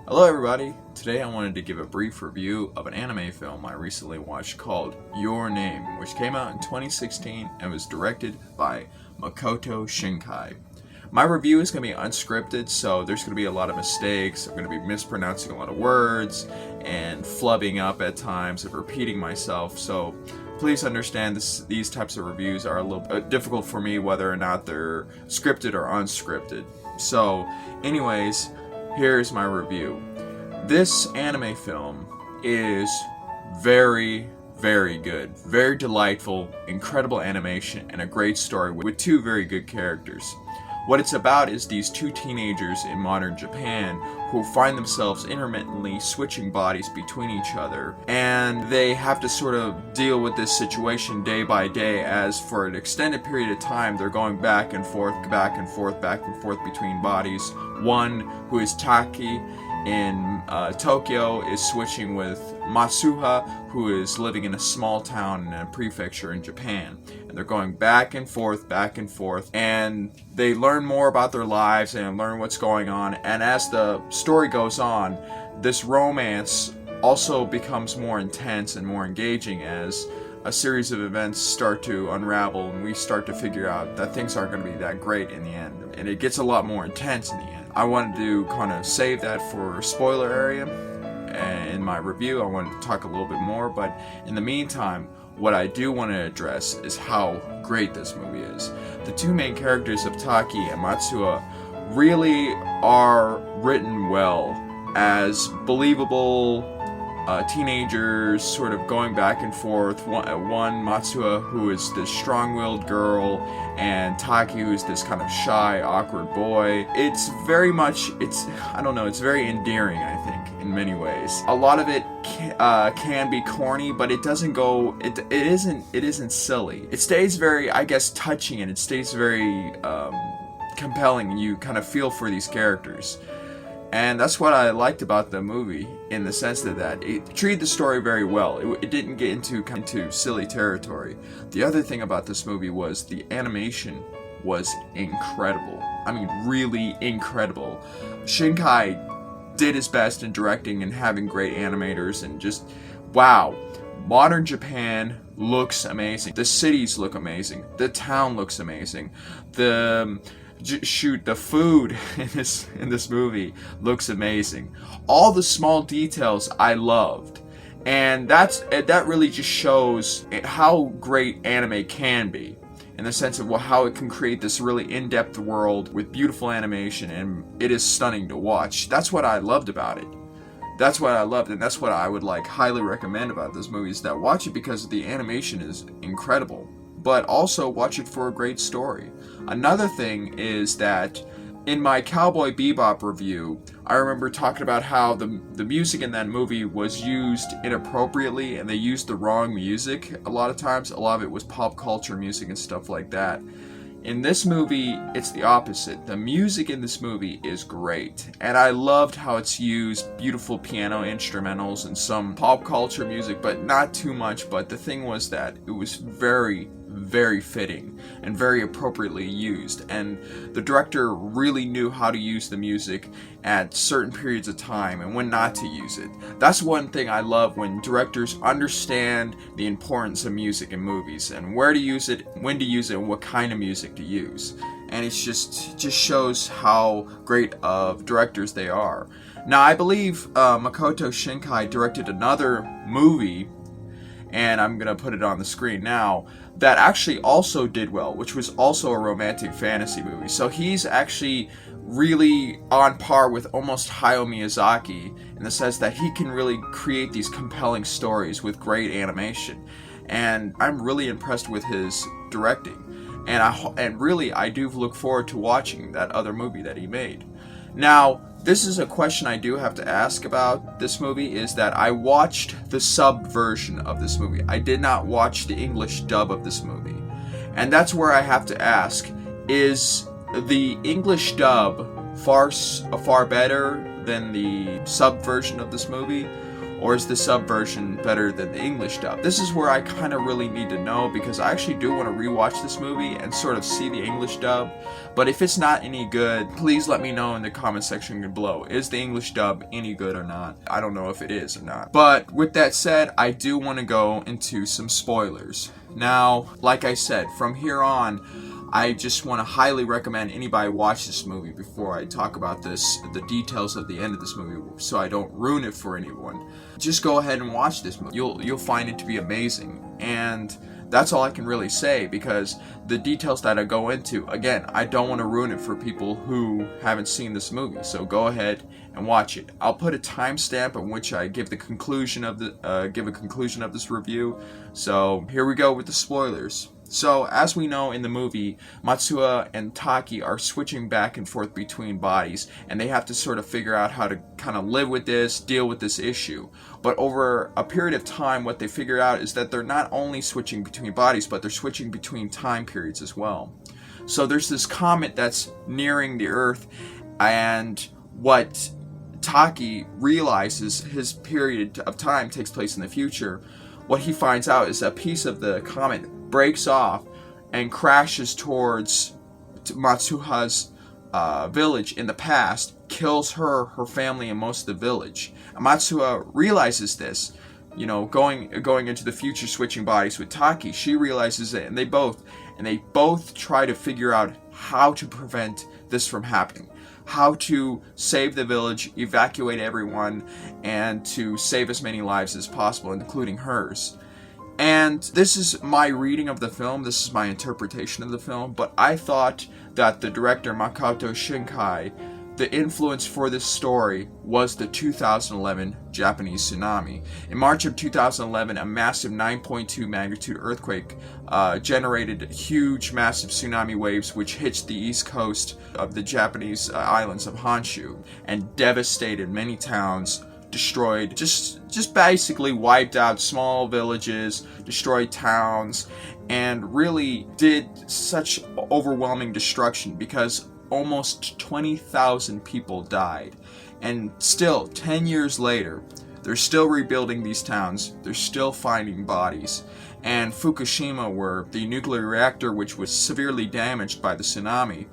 Hello everybody! Today I wanted to give a brief review of an anime film I recently watched called Your Name, which came out in 2016 and was directed by Makoto Shinkai. My review is going to be unscripted, so there's going to be a lot of mistakes. I'm going to be mispronouncing a lot of words and flubbing up at times and repeating myself, so please understand these types of reviews are a little bit difficult for me whether or not they're scripted or unscripted. So anyways, here's my review. This anime film is very, very good. Very delightful, incredible animation, and a great story with two very good characters. What it's about is these two teenagers in modern Japan who find themselves intermittently switching bodies between each other, and they have to sort of deal with this situation day by day, as for an extended period of time they're going back and forth between bodies. One, who is Taki in Tokyo, is switching with Matsuha, who is living in a small town in a prefecture in Japan. And they're going back and forth, and they learn more about their lives and learn what's going on. And as the story goes on, this romance also becomes more intense and more engaging as a series of events start to unravel and we start to figure out that things aren't going to be that great in the end. And it gets a lot more intense in the end. I wanted to kind of save that for spoiler area. In my review, I wanted to talk a little bit more, but in the meantime, what I do want to address is how great this movie is. The two main characters of Taki and Matsuha really are written well as believable teenagers sort of going back and forth. One Matsuha, who is this strong-willed girl, and Taki, who is this kind of shy, awkward boy. It's very much, it's very endearing, I think, in many ways. A lot of it can be corny, but it doesn't go, it isn't silly. It stays very, I guess, touching, and it stays very compelling, and you kind of feel for these characters. And that's what I liked about the movie, in the sense that it treated the story very well. It didn't get into silly territory. The other thing about this movie was the animation was incredible. I mean, really incredible. Shinkai did his best in directing and having great animators, and just, wow. Modern Japan looks amazing. The cities look amazing. The town looks amazing. The food in this movie looks amazing. All the small details I loved, and that really just shows how great anime can be, in the sense of how it can create this really in-depth world with beautiful animation, and it is stunning to watch. That's what I loved about it. That's what I loved, and that's what I would highly recommend about this movie, is that watch it because the animation is incredible, but also watch it for a great story. Another thing is that in my Cowboy Bebop review, I remember talking about how the music in that movie was used inappropriately, and they used the wrong music a lot of times. A lot of it was pop culture music and stuff like that. In this movie, it's the opposite. The music in this movie is great, and I loved how it's used beautiful piano instrumentals and some pop culture music, but not too much. But the thing was that it was very, very fitting and very appropriately used, and the director really knew how to use the music at certain periods of time and when not to use it. That's one thing I love, when directors understand the importance of music in movies and where to use it, when to use it, and what kind of music to use. And it's just shows how great of directors they are. Now, I believe Makoto Shinkai directed another movie, and I'm gonna put it on the screen now, that actually also did well, which was also a romantic fantasy movie. So he's actually really on par with almost Hayao Miyazaki, in the sense that he can really create these compelling stories with great animation. And I'm really impressed with his directing. And really, I do look forward to watching that other movie that he made. Now, this is a question I do have to ask about this movie, is that I watched the sub version of this movie. I did not watch the English dub of this movie. And that's where I have to ask, is the English dub far better than the sub version of this movie? or is the sub version better than the English dub? This is where I kind of really need to know, because I actually do want to rewatch this movie and sort of see the English dub. But if it's not any good, please let me know in the comment section below. Is the English dub any good or not? I don't know if it is or not. But with that said, I do want to go into some spoilers. Now, like I said, from here on, I just want to highly recommend anybody watch this movie before I talk about the details of the end of this movie, so I don't ruin it for anyone. Just go ahead and watch this movie. You'll find it to be amazing, and that's all I can really say, because the details that I go into, again, I don't want to ruin it for people who haven't seen this movie. So go ahead and watch it. I'll put a timestamp in which I give the conclusion of this review. So here we go with the spoilers. So, as we know in the movie, Matsuo and Taki are switching back and forth between bodies, and they have to sort of figure out how to kind of live with this, deal with this issue. But over a period of time, what they figure out is that they're not only switching between bodies, but they're switching between time periods as well. So there's this comet that's nearing the Earth, and what Taki realizes his period of time takes place in the future. What he finds out is a piece of the comet breaks off and crashes towards Matsuha's village in the past, kills her family, and most of the village. And Matsuha realizes this, going into the future, switching bodies with Taki. She realizes it, and they both try to figure out how to prevent this from happening, how to save the village, evacuate everyone, and to save as many lives as possible, including hers. And this is my reading of the film, this is my interpretation of the film, but I thought that the director Makoto Shinkai, the influence for this story was the 2011 Japanese tsunami. In March of 2011, a massive 9.2 magnitude earthquake generated huge, massive tsunami waves which hit the east coast of the Japanese islands of Honshu and devastated many towns, destroyed, just basically wiped out small villages, destroyed towns, and really did such overwhelming destruction because almost 20,000 people died. And still, 10 years later, they're still rebuilding these towns, they're still finding bodies. And Fukushima, where the nuclear reactor, which was severely damaged by the tsunami,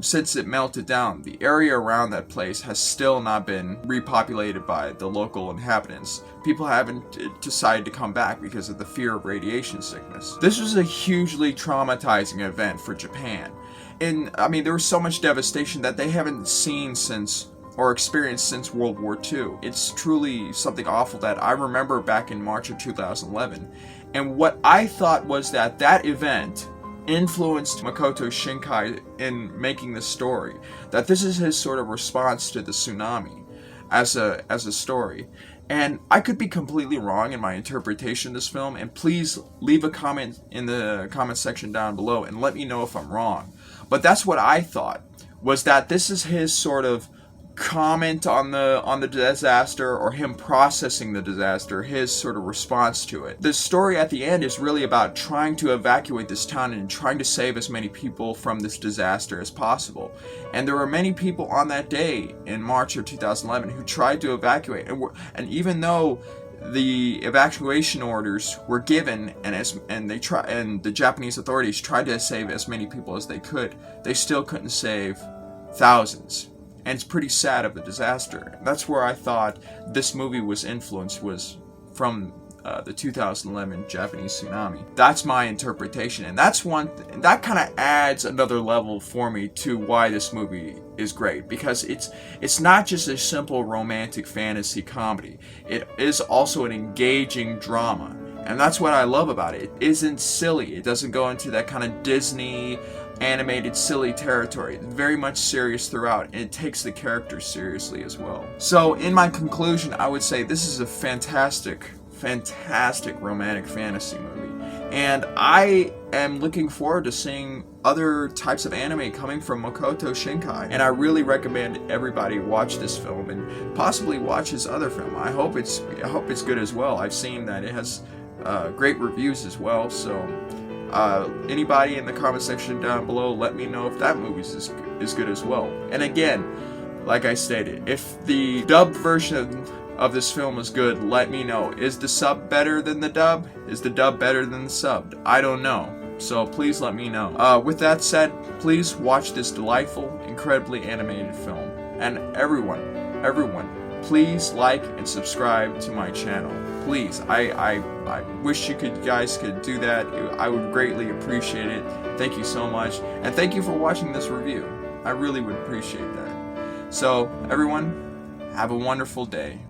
since it melted down, the area around that place has still not been repopulated by the local inhabitants. People haven't decided to come back because of the fear of radiation sickness. This was a hugely traumatizing event for Japan. And I mean, there was so much devastation that they haven't seen or experienced since World War II. It's truly something awful that I remember back in March of 2011. And what I thought was that event influenced Makoto Shinkai in making the story. That this is his sort of response to the tsunami as a story. And I could be completely wrong in my interpretation of this film, and please leave a comment in the comment section down below and let me know if I'm wrong. But that's what I thought, was that this is his sort of comment on the disaster, or him processing the disaster, his sort of response to it. The story at the end is really about trying to evacuate this town and trying to save as many people from this disaster as possible. And there were many people on that day in March of 2011 who tried to evacuate, and even though the evacuation orders were given and the Japanese authorities tried to save as many people as they could, they still couldn't save thousands. And it's pretty sad of the disaster. That's where I thought this movie was influenced, was from the 2011 Japanese tsunami. That's my interpretation, and that kind of adds another level for me to why this movie is great, because it's not just a simple romantic fantasy comedy. It is also an engaging drama, and that's what I love about it. It isn't silly. It doesn't go into that kind of Disney animated silly territory. It's very much serious throughout, and it takes the characters seriously as well. So in my conclusion, I would say this is a fantastic romantic fantasy movie, and I am looking forward to seeing other types of anime coming from Makoto Shinkai, and I really recommend everybody watch this film and possibly watch his other film. I hope it's good as well. I've seen that it has great reviews as well, so anybody in the comment section down below, let me know if that movie is good as well. And again, like I stated, if the dubbed version of this film is good, let me know. Is the sub better than the dub? Is the dub better than the sub? I don't know. So please let me know. With that said, please watch this delightful, incredibly animated film. And everyone, please like and subscribe to my channel. Please, I wish you guys could do that. I would greatly appreciate it. Thank you so much. And thank you for watching this review. I really would appreciate that. So, everyone, have a wonderful day.